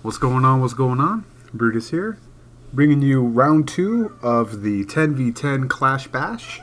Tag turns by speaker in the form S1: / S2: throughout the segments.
S1: What's going on? What's going on? Brutus here, bringing you round 2 of the 10v10 Clash Bash.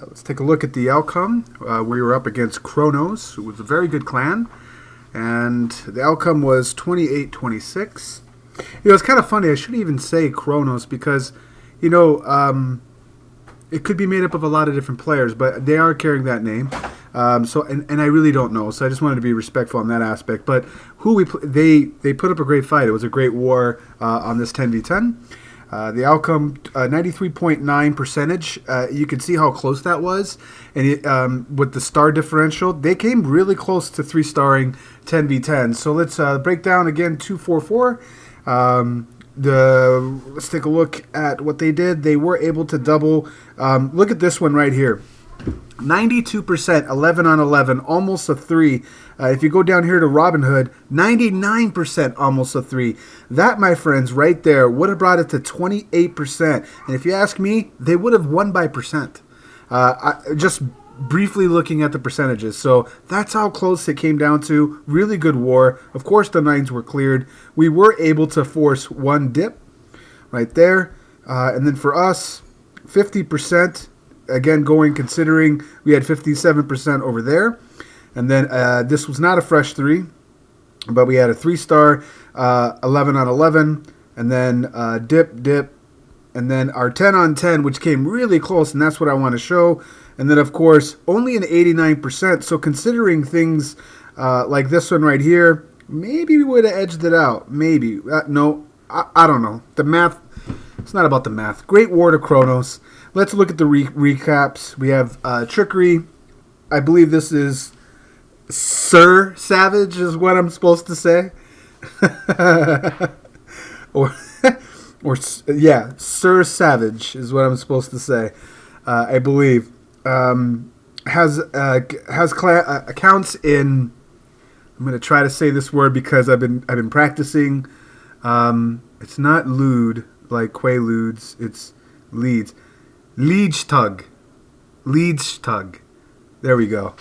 S1: Let's take a look at the outcome. We were up against Kronos, who was a very good clan, and the outcome was 28-26. It's kind of funny. I shouldn't even say Kronos because, it could be made up of a lot of different players, but they are carrying that name. And I really don't know, so I just wanted to be respectful on that aspect. But they put up a great fight. It was a great war on this 10v10. The outcome, 93.9 percentage. You can see how close that was, and with the star differential, they came really close to 3-starring 10v10. So let's break down again 2-4-4. Let's take a look at what they did. They were able to double. Look at this one right here. 92%, 11 on 11, almost a 3. If you go down here to Robin Hood, 99%, almost a 3. That, my friends, right there would have brought it to 28%. And if you ask me, they would have won by percent. Just briefly looking at the percentages. So that's how close it came down to. Really good war. Of course, the 9s were cleared. We were able to force 1 dip right there. And then for us, 50%. Again, considering we had 57% over there. And then this was not a fresh 3, but we had a 3-star, 11 on 11, and then dip, and then our 10 on 10, which came really close, and that's what I want to show. And then, of course, only an 89%. So considering things like this one right here, maybe we would have edged it out. Maybe. No, I don't know. The math, it's not about the math. Great war to Kronos. Let's look at the recaps. We have Trickery. I believe this is Sir Savage is what I'm supposed to say. or Sir Savage is what I'm supposed to say. I believe. Has accounts in, I'm going to try to say this word because I've been practicing. It's not lewd like Quaaludes. It's leads. Liege tug. There we go.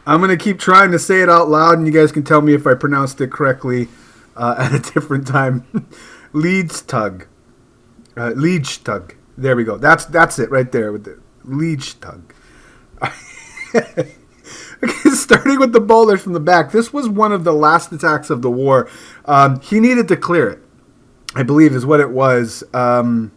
S1: I'm going to keep trying to say it out loud, and you guys can tell me if I pronounced it correctly at a different time. Liege tug. There we go. That's it right there with the Liege tug. Okay, starting with the bowlers from the back. This was one of the last attacks of the war. He needed to clear it, I believe is what it was. We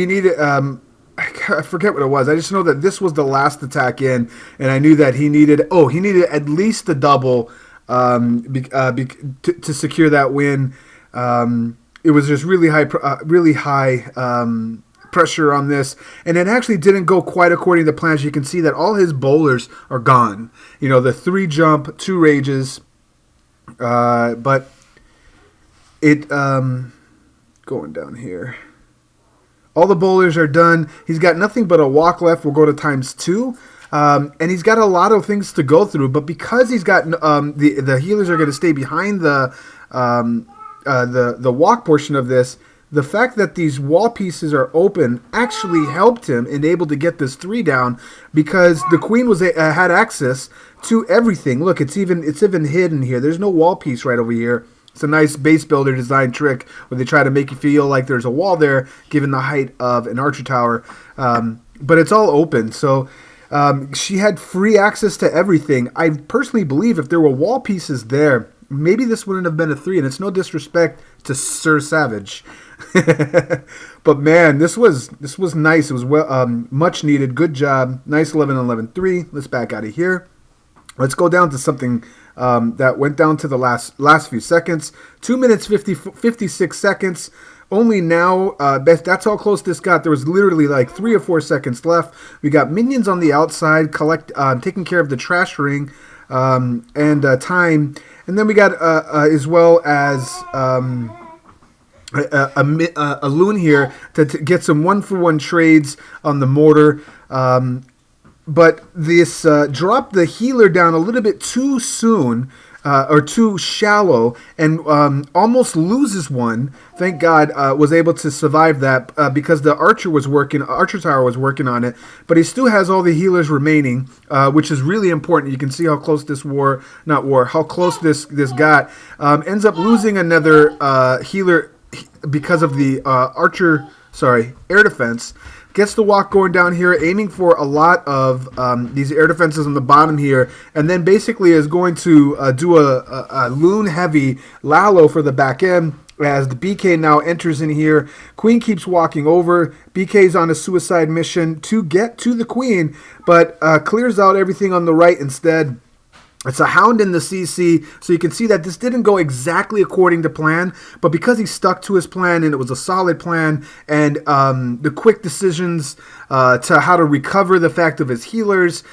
S1: needed, I forget what it was. I just know that this was the last attack in, and I knew that he needed at least a double to secure that win. It was just really high pressure on this, and it actually didn't go quite according to plan. As you can see that all his bowlers are gone. The 3 jump, 2 rages, but it, going down here. All the bowlers are done. He's got nothing but a walk left. We'll go to ×2. And he's got a lot of things to go through. But because he's got the healers are going to stay behind the walk portion of this, the fact that these wall pieces are open actually helped him and able to get this 3 down because the queen had access to everything. Look, it's even hidden here. There's no wall piece right over here. It's a nice base builder design trick where they try to make you feel like there's a wall there given the height of an archer tower. But it's all open. So she had free access to everything. I personally believe if there were wall pieces there, maybe this wouldn't have been a 3. And it's no disrespect to Sir Savage. But man, this was nice. It was much needed. Good job. Nice 11-11-3. Let's back out of here. Let's go down to something that went down to the last few seconds. 2 minutes 56 seconds. Only now, that's how close this got. There was literally like 3 or 4 seconds left. We got minions on the outside, taking care of the trash ring and time. And then we got as well as a loon here to get some 1-for-1 trades on the mortar. But this dropped the healer down a little bit too soon. or too shallow, and almost loses one. Thank God was able to survive that because the archer tower was working on it. But he still has all the healers remaining, which is really important. You can see how close how close this got. Ends up losing another healer because of the air defense. Gets the walk going down here, aiming for a lot of these air defenses on the bottom here, and then basically is going to do a loon heavy Lalo for the back end as the BK now enters in here. Queen keeps walking over. BK's on a suicide mission to get to the queen, but clears out everything on the right instead. It's a hound in the CC, so you can see that this didn't go exactly according to plan, but because he stuck to his plan and it was a solid plan, and the quick decisions to how to recover the fact of his healers,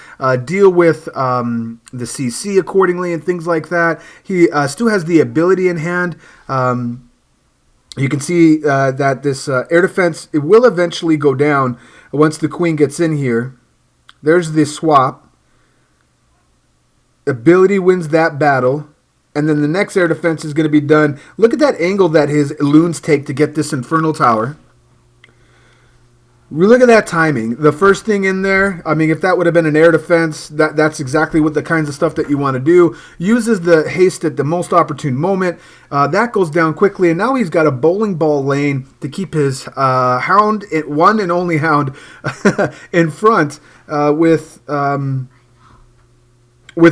S1: deal with the CC accordingly and things like that, he still has the ability in hand. You can see that this air defense, it will eventually go down once the queen gets in here. There's the swap. Ability wins that battle, and then the next air defense is going to be done. Look at that angle that his loons take to get this infernal tower. Look at that timing. The first thing in there, I mean, if that would have been an air defense, that's exactly what the kinds of stuff that you want to do. Uses the haste at the most opportune moment. That goes down quickly, and now he's got a bowling ball lane to keep his hound, one and only hound, in front with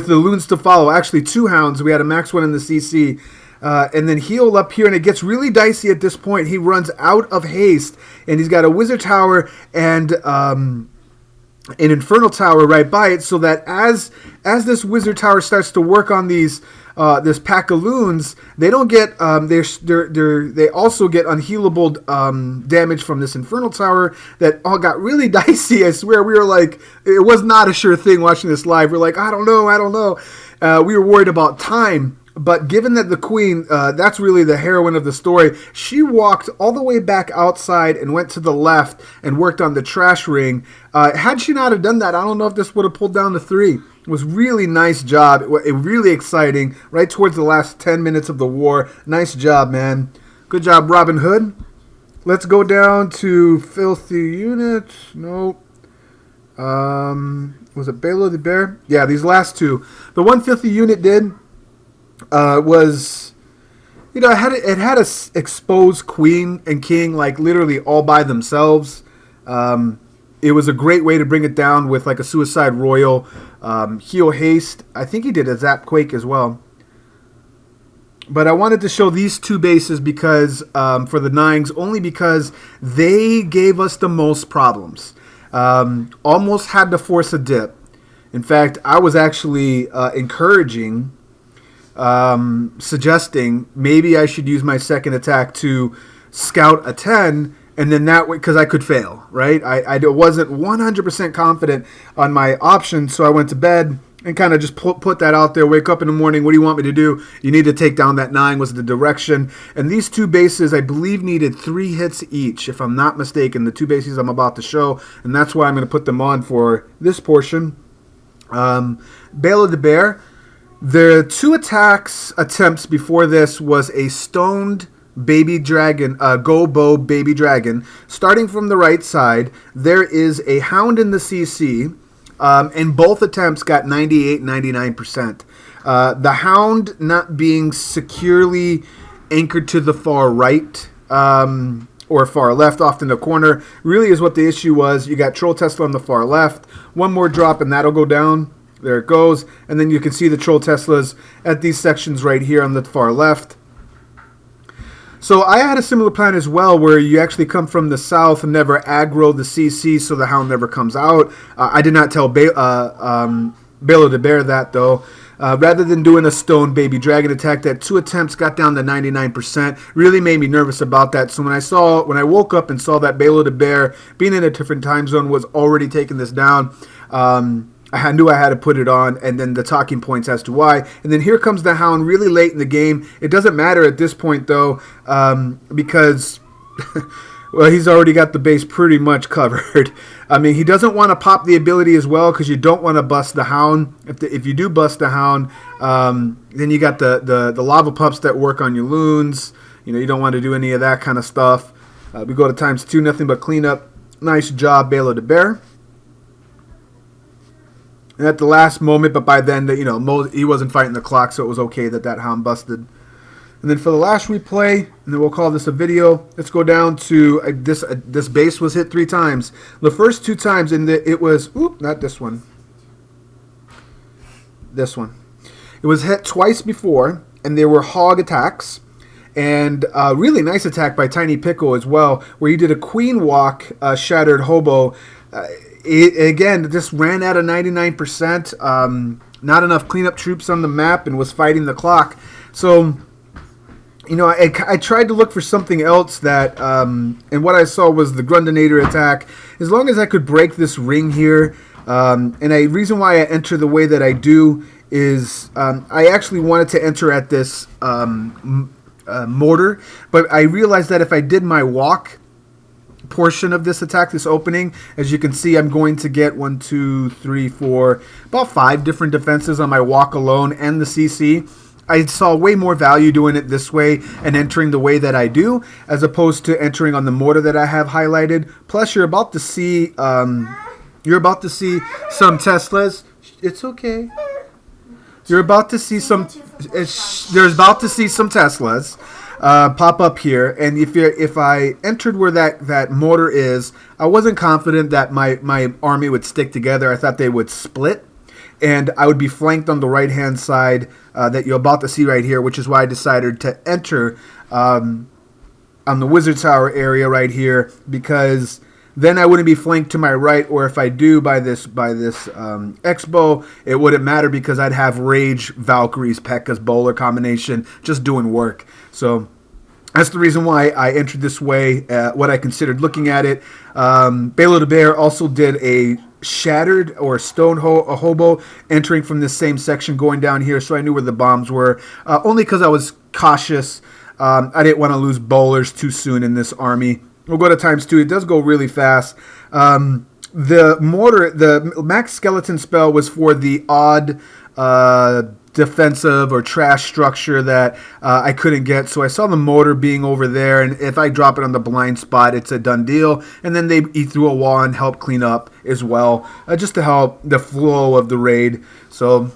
S1: the loons to follow. Actually, 2 hounds. We had a max one in the CC. And then heal up here, and it gets really dicey at this point. He runs out of haste, and he's got a wizard tower and an infernal tower right by it, so that as this wizard tower starts to work on these this pack of loons, they don't get they also get unhealable damage from this infernal tower. That all got really dicey. I swear, we were like, it was not a sure thing watching this live. We're like, I don't know. We were worried about time. But given that the queen, that's really the heroine of the story, she walked all the way back outside and went to the left and worked on the trash ring. Had she not have done that, I don't know if this would have pulled down to 3. It was really nice job. It really exciting. Right towards the last 10 minutes of the war. Nice job, man. Good job, Robin Hood. Let's go down to Filthy Unit. Nope. Was it Balo the Bear? Yeah, these last 2. The one Filthy Unit did... was, you know, it had a exposed queen and king, like literally all by themselves. It was a great way to bring it down with like a suicide royal, heal haste. I think he did a zap quake as well. But I wanted to show these 2 bases because for the 9s, only because they gave us the most problems. Almost had to force a dip. In fact, I was actually encouraging. Suggesting maybe I should use my second attack to scout a 10, and then that way, because I could fail, right? I wasn't 100% confident on my options, so I went to bed and kind of just put that out there. Wake up in the morning, what do you want me to do? You need to take down that 9 was the direction. And these 2 bases, I believe, needed 3 hits each, if I'm not mistaken, the 2 bases I'm about to show, and that's why I'm going to put them on for this portion. Bale of the Bear. The 2 attempts before this was a stoned baby dragon, go-bow baby dragon. Starting from the right side, there is a hound in the CC, and both attempts got 98, 99%. The hound not being securely anchored to the far right, or far left, off in the corner, really is what the issue was. You got Troll Tesla on the far left. One more drop, and that'll go down. There it goes. And then you can see the Troll Teslas at these sections right here on the far left. So I had a similar plan as well, where you actually come from the south and never aggro the CC so the hound never comes out. I did not tell Balo the Bear that, though. Rather than doing a stone baby dragon attack, that 2 attempts got down to 99%. Really made me nervous about that. So when I woke up and saw that Balo the Bear, being in a different time zone, was already taking this down, I knew I had to put it on, and then the talking points as to why. And then here comes the hound really late in the game. It doesn't matter at this point, though, because Well, he's already got the base pretty much covered. I mean, he doesn't want to pop the ability as well because you don't want to bust the Hound. If you do bust the Hound, then you got the lava pups that work on your loons. You know, you don't want to do any of that kind of stuff. We go to ×2, nothing but cleanup. Nice job, Balo the Bear. And at the last moment, but by then, you know, he wasn't fighting the clock, so it was okay that Hound busted. And then for the last replay, and then we'll call this a video, let's go down to this base was hit 3 times. The first 2 times, it was, not this one. This one. It was hit twice before, and there were hog attacks. And a really nice attack by Tiny Pickle as well, where he did a queen walk, shattered hobo. Again, just ran out of 99%. Not enough cleanup troops on the map and was fighting the clock. So, you know, I tried to look for something else that, and what I saw was the Grundinator attack. As long as I could break this ring here, and the reason why I enter the way that I do is I actually wanted to enter at this mortar, but I realized that if I did my walk portion of this attack, this opening, as you can see, I'm going to get 1, 2, 3, 4, about 5 different defenses on my walk alone and the CC. I saw way more value doing it this way and entering the way that I do, as opposed to entering on the mortar that I have highlighted. Plus, you're about to see some Teslas. It's okay. You're about to see some. There's about to see some Teslas pop up here, and if I entered where that mortar is, I wasn't confident that my army would stick together. I thought they would split, and I would be flanked on the right hand side that you're about to see right here, which is why I decided to enter on the Wizard Tower area right here, because then I wouldn't be flanked to my right, or if I do by this Expo, it wouldn't matter because I'd have Rage, Valkyries, P.E.K.K.A.'s bowler combination just doing work. So that's the reason why I entered this way, what I considered looking at it. Balo the Bear also did a shattered or stone hobo entering from this same section going down here, so I knew where the bombs were, only because I was cautious. I didn't want to lose bowlers too soon in this army. We'll go to ×2. It does go really fast. The mortar, the max skeleton spell was for the odd defensive or trash structure that I couldn't get. So I saw the mortar being over there, and if I drop it on the blind spot, it's a done deal. And then they eat through a wall and help clean up as well, just to help the flow of the raid. So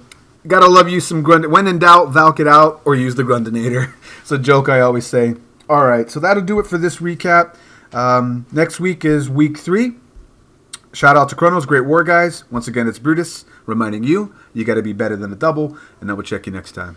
S1: gotta love you some Grund. When in doubt, Valk it out or use the Grundinator. It's a joke I always say. All right, so that'll do it for this recap. Next week is week 3. Shout out to Kronos, great war guys. Once again, it's Brutus reminding you, you got to be better than a double, and I will check you next time.